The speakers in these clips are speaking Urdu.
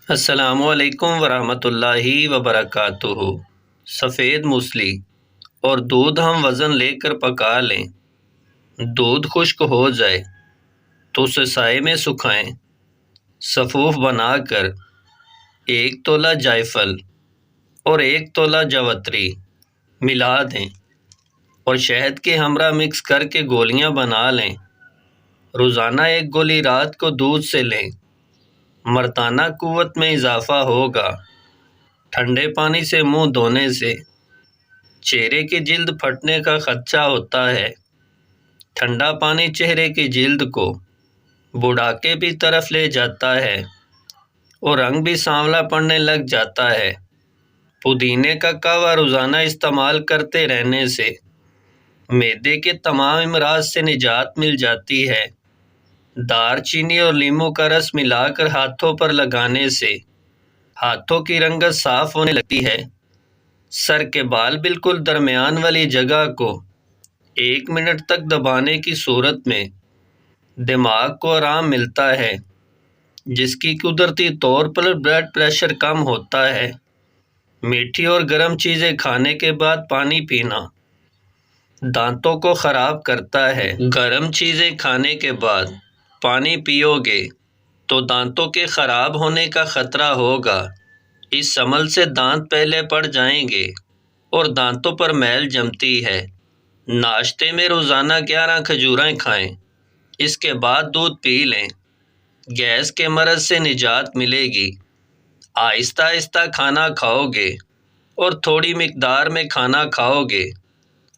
السلام علیکم ورحمۃ اللہ وبرکاتہ۔ سفید موسلی اور دودھ ہم وزن لے کر پکا لیں۔ دودھ خشک ہو جائے تو اسے سائے میں سکھائیں۔ صفوف بنا کر 1 تولہ جائفل اور 1 تولہ جوتری ملا دیں اور شہد کے ہمراہ مکس کر کے گولیاں بنا لیں۔ روزانہ 1 گولی رات کو دودھ سے لیں۔ مردانہ قوت میں اضافہ ہوگا۔ ٹھنڈے پانی سے منہ دھونے سے چہرے کی جلد پھٹنے کا خدشہ ہوتا ہے۔ ٹھنڈا پانی چہرے کی جلد کو بڑھاپے کی طرف لے جاتا ہے اور رنگ بھی سانولا پڑنے لگ جاتا ہے۔ پودینے کا قہوہ روزانہ استعمال کرتے رہنے سے معدے کے تمام امراض سے نجات مل جاتی ہے۔ دار چینی اور لیموں کا رس ملا کر ہاتھوں پر لگانے سے ہاتھوں کی رنگت صاف ہونے لگتی ہے۔ سر کے بال بالکل درمیان والی جگہ کو 1 منٹ تک دبانے کی صورت میں دماغ کو آرام ملتا ہے، جس کی قدرتی طور پر بلڈ پریشر کم ہوتا ہے۔ میٹھی اور گرم چیزیں کھانے کے بعد پانی پینا دانتوں کو خراب کرتا ہے۔ گرم چیزیں کھانے کے بعد پانی پیو گے تو دانتوں کے خراب ہونے کا خطرہ ہوگا۔ اس عمل سے دانت پہلے پڑ جائیں گے اور دانتوں پر میل جمتی ہے۔ ناشتے میں روزانہ 11 کھجوریں کھائیں، اس کے بعد دودھ پی لیں۔ گیس کے مرض سے نجات ملے گی۔ آہستہ آہستہ کھانا کھاؤ گے اور تھوڑی مقدار میں کھانا کھاؤ گے،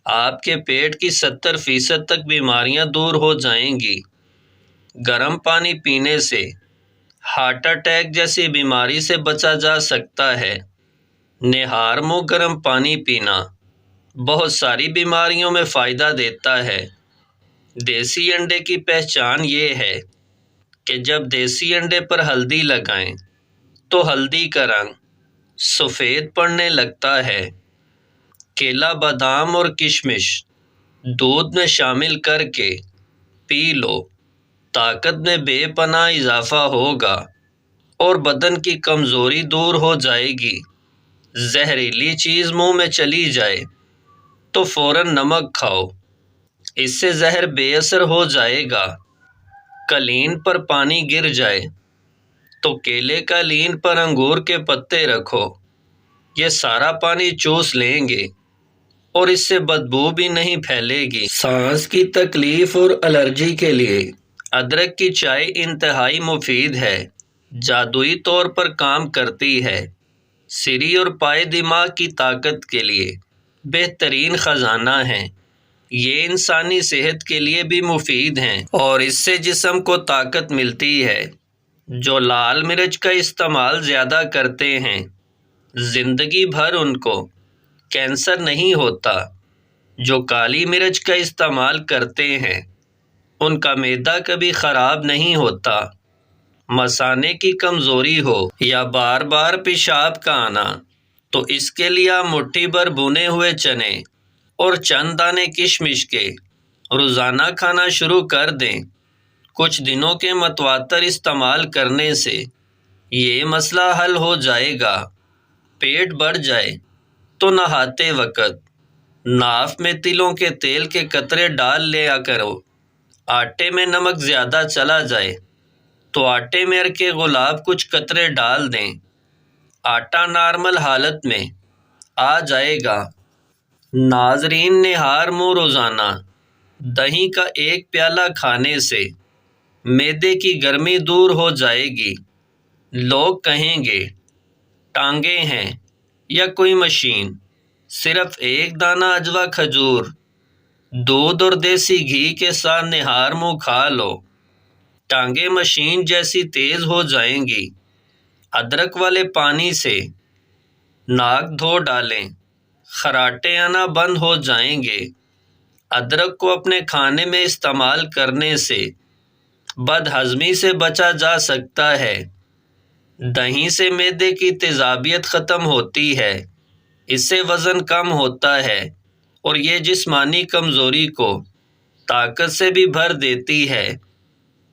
آپ کے پیٹ کی 70% تک بیماریاں دور ہو جائیں گی۔ گرم پانی پینے سے ہارٹ اٹیک جیسی بیماری سے بچا جا سکتا ہے۔ نہار منہ گرم پانی پینا بہت ساری بیماریوں میں فائدہ دیتا ہے۔ دیسی انڈے کی پہچان یہ ہے کہ جب دیسی انڈے پر ہلدی لگائیں تو ہلدی کا رنگ سفید پڑنے لگتا ہے۔ کیلا، بادام اور کشمش دودھ میں شامل کر کے پی لو، طاقت میں بے پناہ اضافہ ہوگا اور بدن کی کمزوری دور ہو جائے گی۔ زہریلی چیز منہ میں چلی جائے تو فوراً نمک کھاؤ، اس سے زہر بے اثر ہو جائے گا۔ قالین پر پانی گر جائے تو کیلے کا قالین پر انگور کے پتے رکھو، یہ سارا پانی چوس لیں گے اور اس سے بدبو بھی نہیں پھیلے گی۔ سانس کی تکلیف اور الرجی کے لیے ادرک کی چائے انتہائی مفید ہے، جادوئی طور پر کام کرتی ہے۔ سری اور پائے دماغ کی طاقت کے لیے بہترین خزانہ ہیں۔ یہ انسانی صحت کے لیے بھی مفید ہیں اور اس سے جسم کو طاقت ملتی ہے۔ جو لال مرچ کا استعمال زیادہ کرتے ہیں، زندگی بھر ان کو کینسر نہیں ہوتا۔ جو کالی مرچ کا استعمال کرتے ہیں، ان کا معدہ کبھی خراب نہیں ہوتا۔ مثانے کی کمزوری ہو یا بار بار پیشاب کا آنا تو اس کے لیے آپ مٹھی بھر بھنے ہوئے چنے اور چند دانے کشمش کے روزانہ کھانا شروع کر دیں۔ کچھ دنوں کے متواتر استعمال کرنے سے یہ مسئلہ حل ہو جائے گا۔ پیٹ بڑھ جائے تو نہاتے وقت ناف میں تلوں کے تیل کے قطرے ڈال لیا کرو۔ آٹے میں نمک زیادہ چلا جائے تو آٹے میں عرق گلاب کچھ قطرے ڈال دیں۔ آٹا نارمل حالت میں آ جائے گا۔ ناظرین، نہار منہ روزانہ دہی کا 1 پیالہ کھانے سے معدے کی گرمی دور ہو جائے گی۔ لوگ کہیں گے ٹانگیں ہیں یا کوئی مشین، صرف 1 دانہ عجوا کھجور دودھ اور دیسی گھی کے ساتھ نہار منہ کھا لو، ٹانگیں مشین جیسی تیز ہو جائیں گی۔ ادرک والے پانی سے ناک دھو ڈالیں، خراٹے آنا بند ہو جائیں گے۔ ادرک کو اپنے کھانے میں استعمال کرنے سے بد ہضمی سے بچا جا سکتا ہے۔ دہی سے معدے کی تیزابیت ختم ہوتی ہے، اس سے وزن کم ہوتا ہے اور یہ جسمانی کمزوری کو طاقت سے بھی بھر دیتی ہے۔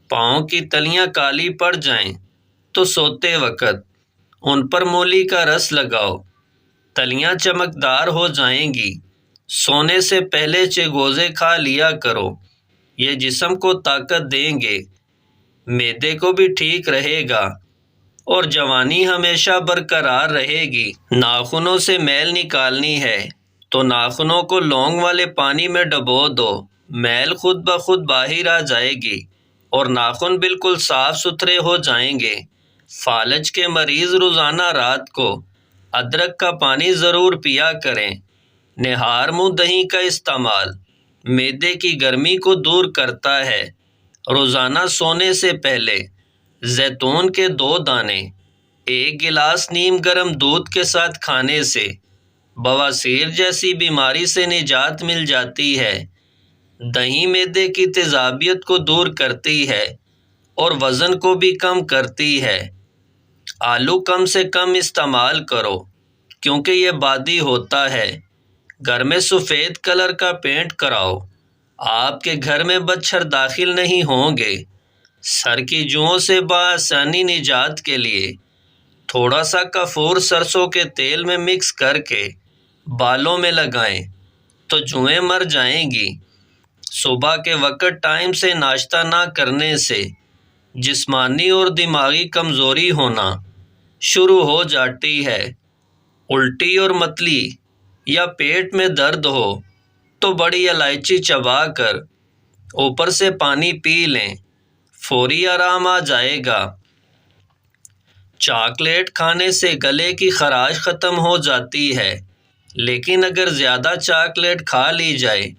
پاؤں کی تلیاں کالی پڑ جائیں تو سوتے وقت ان پر مولی کا رس لگاؤ، تلیاں چمکدار ہو جائیں گی۔ سونے سے پہلے چگوزے کھا لیا کرو، یہ جسم کو طاقت دیں گے، معدے کو بھی ٹھیک رہے گا اور جوانی ہمیشہ برقرار رہے گی۔ ناخنوں سے میل نکالنی ہے تو ناخنوں کو لونگ والے پانی میں ڈبو دو، میل خود بخود باہر آ جائے گی اور ناخن بالکل صاف ستھرے ہو جائیں گے۔ فالج کے مریض روزانہ رات کو ادرک کا پانی ضرور پیا کریں۔ نہار منہ دہی کا استعمال معدے کی گرمی کو دور کرتا ہے۔ روزانہ سونے سے پہلے زیتون کے 2 دانے 1 گلاس نیم گرم دودھ کے ساتھ کھانے سے بواسیر جیسی بیماری سے نجات مل جاتی ہے۔ دہی معدے کی تیزابیت کو دور کرتی ہے اور وزن کو بھی کم کرتی ہے۔ آلو کم سے کم استعمال کرو کیونکہ یہ بادی ہوتا ہے۔ گھر میں سفید کلر کا پینٹ کراؤ، آپ کے گھر میں مچھر داخل نہیں ہوں گے۔ سر کی جوؤں سے بآسانی نجات کے لیے تھوڑا سا کافور سرسوں کے تیل میں مکس کر کے بالوں میں لگائیں تو جوئیں مر جائیں گی۔ صبح کے وقت ٹائم سے ناشتہ نہ کرنے سے جسمانی اور دماغی کمزوری ہونا شروع ہو جاتی ہے۔ الٹی اور متلی یا پیٹ میں درد ہو تو بڑی الائچی چبا کر اوپر سے پانی پی لیں، فوری آرام آ جائے گا۔ چاکلیٹ کھانے سے گلے کی خراش ختم ہو جاتی ہے، لیکن اگر زیادہ چاکلیٹ کھا لی جائے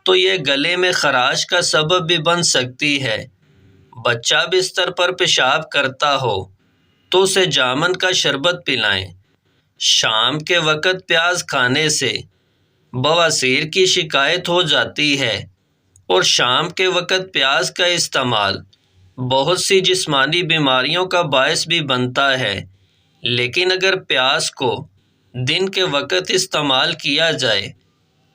تو یہ گلے میں خراش کا سبب بھی بن سکتی ہے۔ بچہ بستر پر پیشاب کرتا ہو تو اسے جامن کا شربت پلائیں۔ شام کے وقت پیاز کھانے سے بواسیر کی شکایت ہو جاتی ہے اور شام کے وقت پیاز کا استعمال بہت سی جسمانی بیماریوں کا باعث بھی بنتا ہے، لیکن اگر پیاز کو دن کے وقت استعمال کیا جائے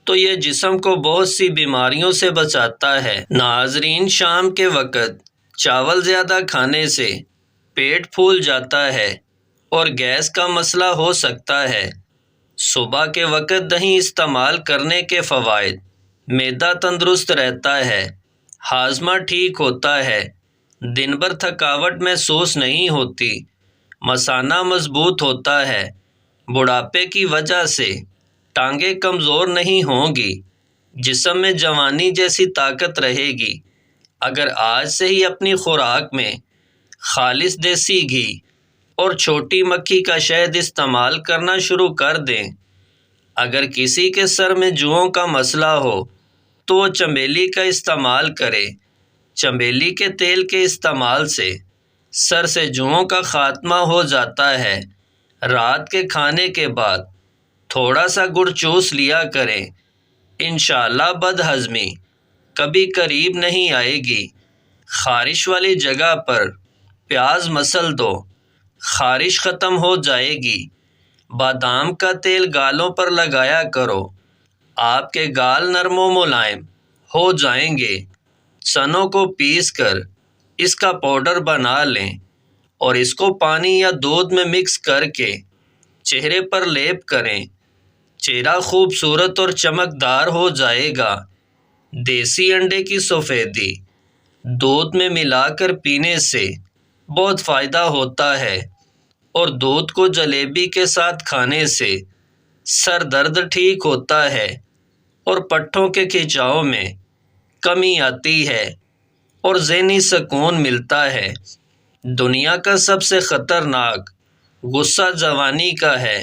تو یہ جسم کو بہت سی بیماریوں سے بچاتا ہے۔ ناظرین، شام کے وقت چاول زیادہ کھانے سے پیٹ پھول جاتا ہے اور گیس کا مسئلہ ہو سکتا ہے۔ صبح کے وقت دہی استعمال کرنے کے فوائد: معدہ تندرست رہتا ہے، ہاضمہ ٹھیک ہوتا ہے، دن بھر تھکاوٹ محسوس نہیں ہوتی، مثانہ مضبوط ہوتا ہے، بڑھاپے کی وجہ سے ٹانگیں کمزور نہیں ہوں گی، جسم میں جوانی جیسی طاقت رہے گی۔ اگر آج سے ہی اپنی خوراک میں خالص دیسی گھی اور چھوٹی مکھی کا شہد استعمال کرنا شروع کر دیں۔ اگر کسی کے سر میں جوؤں کا مسئلہ ہو تو وہ چمیلی کا استعمال کرے۔ چمیلی کے تیل کے استعمال سے سر سے جوؤں کا خاتمہ ہو جاتا ہے۔ رات کے کھانے کے بعد تھوڑا سا گڑ چوس لیا کریں، انشاءاللہ بد ہضمی کبھی قریب نہیں آئے گی۔ خارش والی جگہ پر پیاز مسل دو، خارش ختم ہو جائے گی۔ بادام کا تیل گالوں پر لگایا کرو، آپ کے گال نرم و ملائم ہو جائیں گے۔ چنوں کو پیس کر اس کا پاؤڈر بنا لیں اور اس کو پانی یا دودھ میں مکس کر کے چہرے پر لیپ کریں، چہرہ خوبصورت اور چمکدار ہو جائے گا۔ دیسی انڈے کی سفیدی دودھ میں ملا کر پینے سے بہت فائدہ ہوتا ہے اور دودھ کو جلیبی کے ساتھ کھانے سے سر درد ٹھیک ہوتا ہے اور پٹھوں کے کھچاؤ میں کمی آتی ہے اور ذہنی سکون ملتا ہے۔ دنیا کا سب سے خطرناک غصہ جوانی کا ہے۔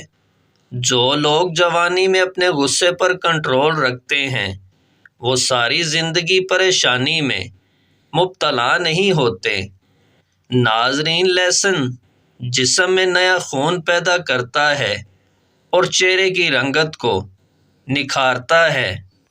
جو لوگ جوانی میں اپنے غصے پر کنٹرول رکھتے ہیں وہ ساری زندگی پریشانی میں مبتلا نہیں ہوتے۔ ناظرین، لہسن جسم میں نیا خون پیدا کرتا ہے اور چہرے کی رنگت کو نکھارتا ہے۔